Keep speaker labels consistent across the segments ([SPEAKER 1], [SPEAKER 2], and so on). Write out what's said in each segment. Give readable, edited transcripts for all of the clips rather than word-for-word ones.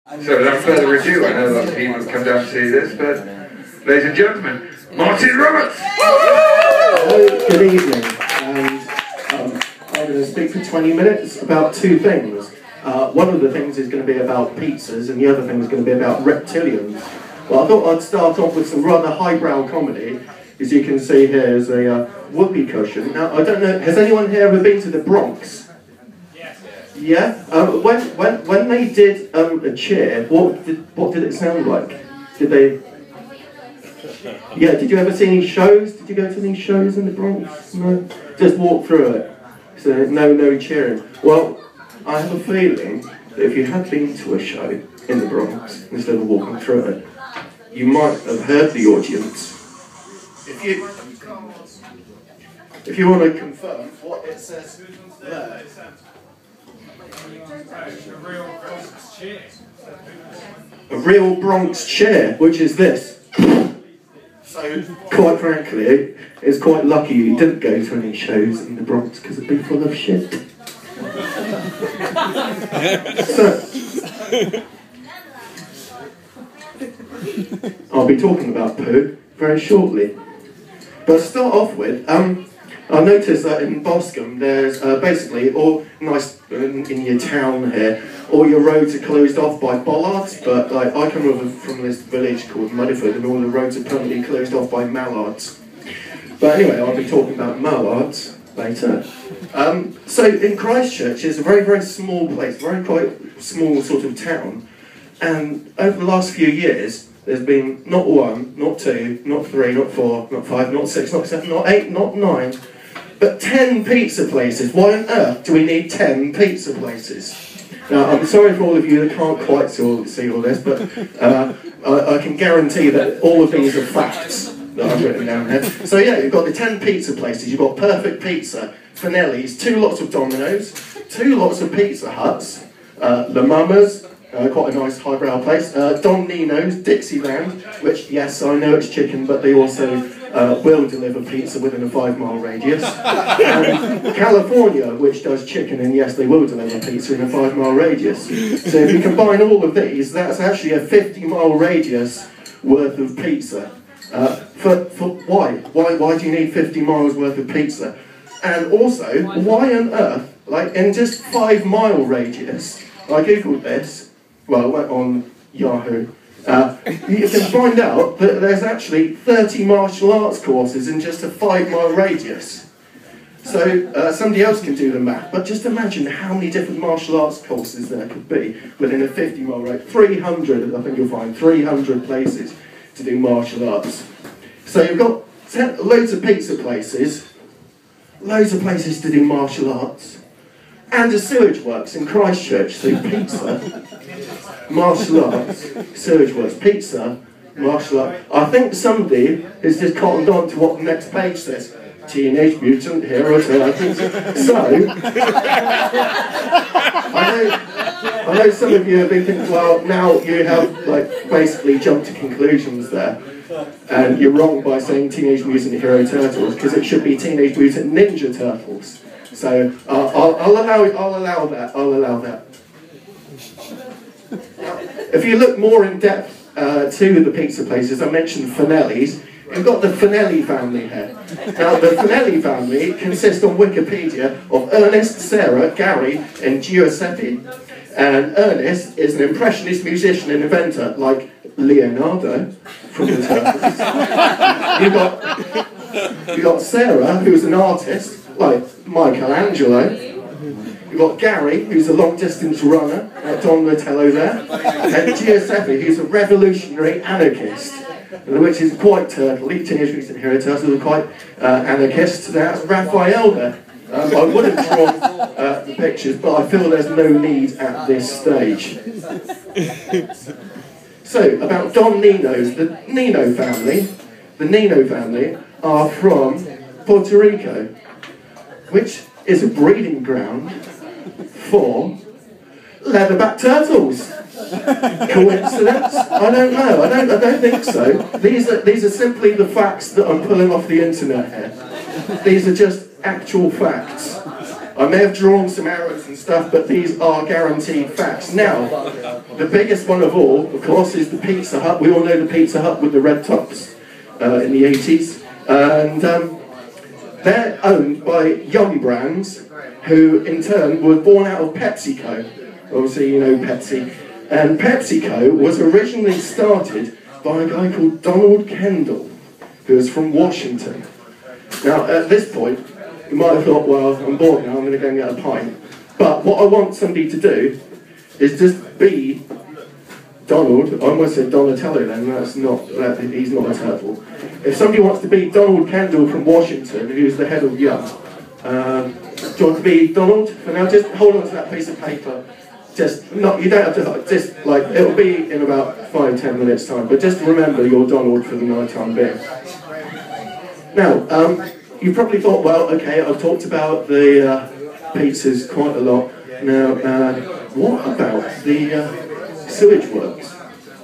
[SPEAKER 1] So without further ado, I know lots of people have come down to see this, but ladies and gentlemen, Martin Roberts!
[SPEAKER 2] Good evening, and I'm going to speak for 20 minutes about two things. One of the things is going to be about pizzas, and the other thing is going to be about reptilians. Well, I thought I'd start off with some rather highbrow comedy. As you can see here is a whoopee cushion. Now, I don't know, has anyone here ever been to the Bronx? Yeah. When they did a chair, what did it sound like? Did they? Yeah. Did you ever see any shows? Did you go to any shows in the Bronx? No. Just walk through it. So no cheering. Well, I have a feeling that if you had been to a show in the Bronx instead of walking through it, you might have heard the audience. If you want to confirm what it says there. A real Bronx chair, which is this. So, quite frankly, it's quite lucky you didn't go to any shows in the Bronx because it'd be full of shit. So, I'll be talking about poo very shortly. But to start off with, I noticed that in Boscombe there's basically all nice in your town here, all your roads are closed off by bollards, but like I come from this village called Muddyford and all the roads are permanently closed off by mallards. But anyway, I'll be talking about mallards later. So in Christchurch it's a very small place, very quite small sort of town, and over the last few years there's been not one, not two, not three, not four, not five, not six, not seven, not eight, not nine, but 10 pizza places. Why on earth do we need 10 pizza places? Now, I'm sorry for all of you that can't quite see all this, but I can guarantee that all of these are facts that I've written down here. So yeah, you've got the 10 pizza places, you've got Perfect Pizza, Finelli's, 2 lots of Domino's, 2 lots of Pizza Huts, La Mama's, quite a nice highbrow place, Don Nino's, Dixieland, which, yes, I know it's chicken, but they also will deliver pizza within a 5-mile radius, and California, which does chicken, and yes, they will deliver pizza in a 5-mile radius. So if you combine all of these, that's actually a 50-mile radius worth of pizza. Why? Why do you need 50 miles worth of pizza? And also, why on earth, like in just 5-mile radius, I googled this, well, I went on Yahoo, you can find out that there's actually 30 martial arts courses in just a 5-mile radius. So somebody else can do the math, but just imagine how many different martial arts courses there could be within a 50-mile radius. 300, I think you'll find, 300 places to do martial arts. So you've got loads of pizza places, loads of places to do martial arts, and a sewage works in Christchurch, so pizza, martial arts, sewage works, pizza, martial arts. I think somebody has just cottoned on to what the next page says. Teenage Mutant Hero Turtles. So, I know some of you have been thinking, well, now you have like basically jumped to conclusions there. And you're wrong by saying Teenage Mutant Hero Turtles, because it should be Teenage Mutant Ninja Turtles. So I'll allow that. If you look more in depth to the pizza places, I mentioned Finelli's. You've got the Finelli family here. Now, the Finelli family consists on Wikipedia of Ernest, Sarah, Gary, and Giuseppe. And Ernest is an impressionist musician and inventor, like Leonardo from the Turtles. You've got Sarah, who's an artist, like Michelangelo. You've got Gary, who's a long-distance runner, like Don Latello there. And Giuseppe, who's a revolutionary anarchist, which is quite turtle. Teenage Mutant Hero Turtles are quite anarchist. That's Raphael there. I would have drawn the pictures, but I feel there's no need at this stage. So, about Don Nino's, the Nino family. The Nino family are from Puerto Rico, which is a breeding ground for leatherback turtles. Coincidence? I don't know. I don't think so. These are simply the facts that I'm pulling off the internet here. These are just actual facts. I may have drawn some arrows and stuff, but these are guaranteed facts. Now, the biggest one of all, of course, is the Pizza Hut. We all know the Pizza Hut with the red tops in the 80s. And they're owned by Yum Brands, who in turn were born out of PepsiCo. Obviously, you know Pepsi. And PepsiCo was originally started by a guy called Donald Kendall, who was from Washington. Now, at this point, you might have thought, well, I'm bored now, I'm going to go and get a pint. But what I want somebody to do is just be Donald. I almost said Donatello then, he's not a turtle. If somebody wants to be Donald Kendall from Washington, who's the head of Yum, do you want to be Donald? For now, just hold on to that piece of paper. You don't have to, just like, it'll be in about 5-10 minutes time, but just remember you're Donald for the night time being. Now, you probably thought, well, okay, I've talked about the pizzas quite a lot. Now, what about the sewage works?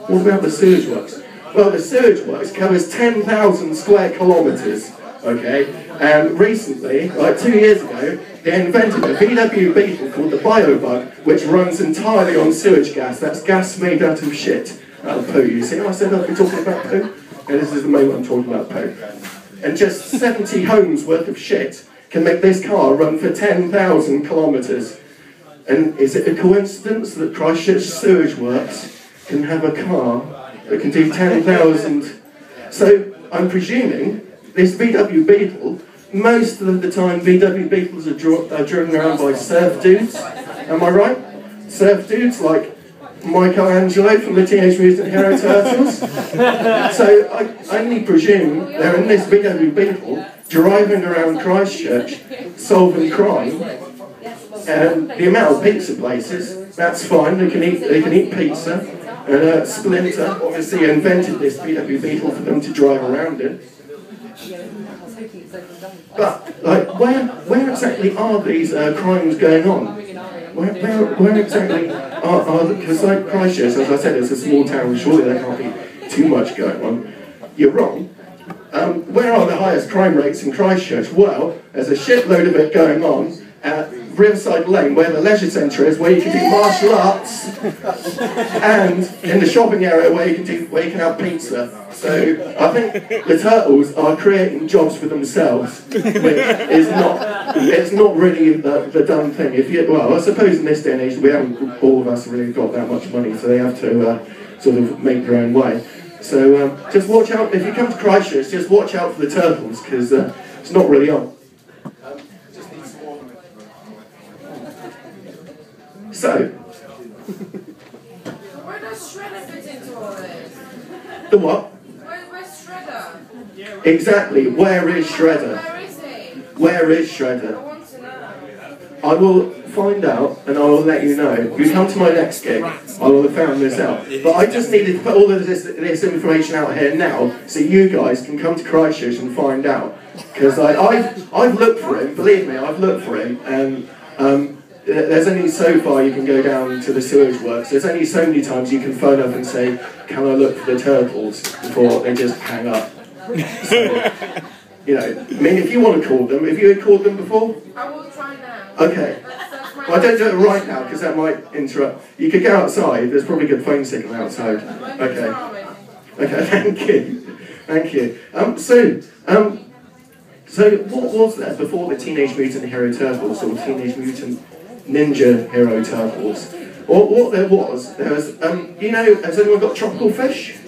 [SPEAKER 2] What about the sewage works? Well, the sewage works covers 10,000 square kilometres, okay? And recently, like 2 years ago, they invented a VW Beetle called the Biobug, which runs entirely on sewage gas. That's gas made out of shit, out of poo. You see how I said I'd be talking about poo? And this is the moment I'm talking about poo. And just 70 homes worth of shit can make this car run for 10,000 kilometres. And is it a coincidence that Christchurch Sewage Works can have a car that can do 10,000? So I'm presuming this VW Beetle, most of the time VW Beetles are driven around by surf dudes. Am I right? Surf dudes like Michelangelo from the Teenage Mutant Hero Turtles. So I only presume they're in this VW Beetle driving around Christchurch solving crime. And the amount of pizza places, that's fine, they can eat pizza. And Splinter obviously invented this VW Beetle for them to drive around in. But like, where exactly are these crimes going on? Where exactly are because like Christchurch, as I said, it's a small town, surely there can't be too much going on. You're wrong. Where are the highest crime rates in Christchurch? Well, there's a shitload of it going on at Riverside Lane, where the leisure centre is, where you can do martial arts, and in the shopping area where you can have pizza. So I think the turtles are creating jobs for themselves, which is not really the done thing. Well, I suppose in this day and age we haven't all of us really got that much money, so they have to sort of make their own way. So just watch out if you come to Christchurch. Just watch out for the turtles because it's not really on. So,
[SPEAKER 3] where does Shredder fit into all this?
[SPEAKER 2] The what?
[SPEAKER 3] Where's Shredder?
[SPEAKER 2] Exactly, where is Shredder?
[SPEAKER 3] Where is he?
[SPEAKER 2] Where is Shredder?
[SPEAKER 3] I want to know.
[SPEAKER 2] I will find out and I will let you know. If you come to my next gig, I will have found this out. But I just needed to put all of this information out here now so you guys can come to Christchurch and find out. Because I've looked for him, believe me, I've looked for him, and there's only so far you can go down to the sewage works. There's only so many times you can phone up and say, can I look for the turtles, before they just hang up. So, you know, I mean, if you want to call them, have you had called them before?
[SPEAKER 3] I will try now.
[SPEAKER 2] Okay. Well, don't do it right now, because that might interrupt. You could go outside, there's probably good phone signal outside. Okay. Okay, thank you. Thank you. So what was there before the Teenage Mutant Hero Turtles, or Teenage Mutant Ninja Hero Turtles? Or what there was, you know, has anyone got tropical fish?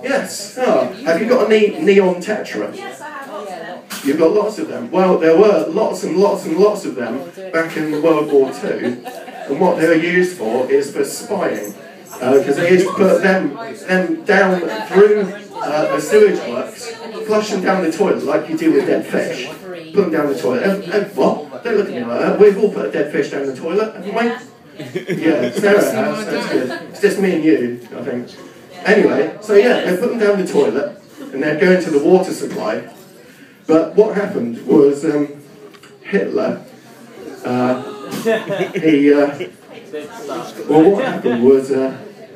[SPEAKER 2] Yes. Oh, have you got a neon tetra?
[SPEAKER 3] Yes, I have lots of them.
[SPEAKER 2] You've got lots of them. Well, there were lots and lots and lots of them back in World War II, and what they were used for is for spying, because they used to put them down through the sewage works, flush them down the toilet like you do with dead fish. Put them down the toilet. What? Don't look at me like that. We've all put a dead fish down the toilet, haven't we? Yeah, Sarah has. That's good. It's just me and you, I think. Anyway, so yeah, they put them down the toilet, and they'd go into the water supply. But what happened was Hitler. What happened was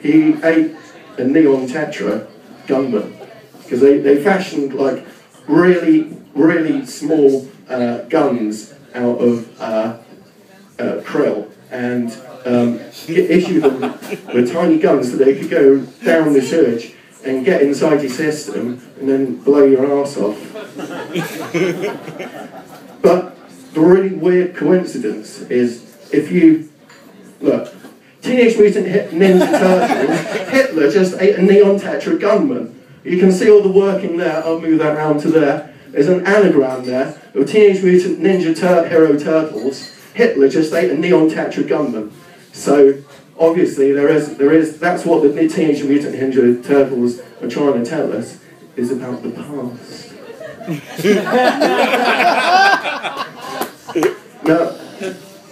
[SPEAKER 2] he ate a neon tetra gunman, because they fashioned like really small guns out of krill and issue them with tiny guns so they could go down the sewage and get inside your system and then blow your arse off. But the really weird coincidence is if you look, Teenage Mutant Ninja Turtles, Hitler just ate a neon tetra gunman. You can see all the working there. I'll move that around to there. There's an anagram there of Teenage Mutant Ninja Hero Turtles. Hitler just ate a neon tetra gunman. So obviously there is. That's what the Teenage Mutant Ninja Turtles are trying to tell us is about the past. Now,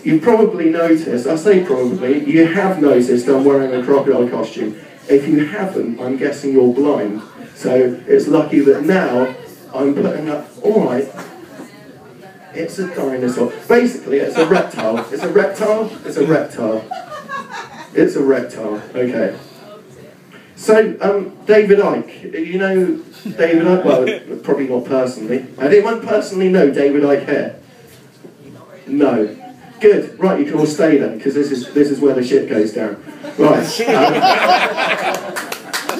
[SPEAKER 2] you probably noticed, I say probably, you have noticed I'm wearing a crocodile costume. If you haven't, I'm guessing you're blind. So it's lucky that now I'm putting up, alright, it's a dinosaur. Basically, it's a reptile. It's a reptile? It's a reptile. It's a reptile, okay. So, David Icke, you know David Icke? Well, probably not personally. Anyone personally know David Icke here? No. Good. Right, you can all stay then, because this is where the shit goes down. Right.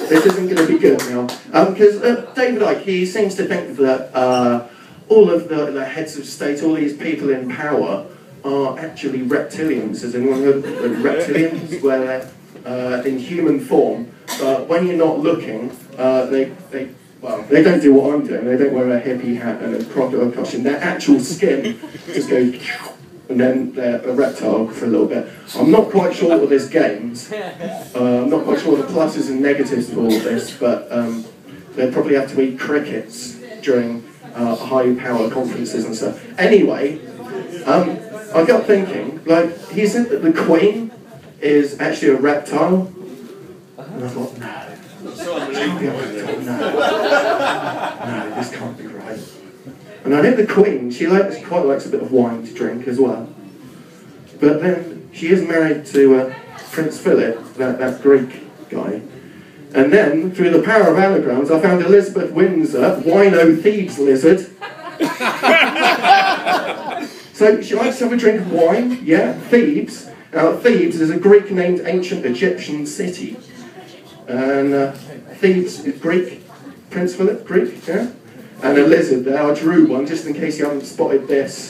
[SPEAKER 2] This isn't going to be good now. Because David Icke, he seems to think that all of the heads of state, all these people in power, are actually reptilians. As in reptilians, where they're in human form, but when you're not looking, they don't do what I'm doing. They don't wear a hippie hat and a crocodile costume. Their actual skin just goes, and then they're a reptile for a little bit. I'm not quite sure what this gains. I'm not quite sure the pluses and negatives of all of this, but they'd probably have to eat crickets during high power conferences and stuff. Anyway, I got thinking, like, he said that the Queen is actually a reptile. And I thought, no. This can't be a reptile, no. No, this can't be right. And I know the Queen, she quite likes a bit of wine to drink as well. But then she is married to Prince Philip, that Greek guy. And then, through the power of anagrams, I found Elizabeth Windsor, wino thieves lizard. So she likes to have a drink of wine, yeah, Thebes. Now, Thebes is a Greek-named ancient Egyptian city. And Thebes is Greek, Prince Philip, Greek, yeah? And a lizard there, I drew one just in case you haven't spotted this.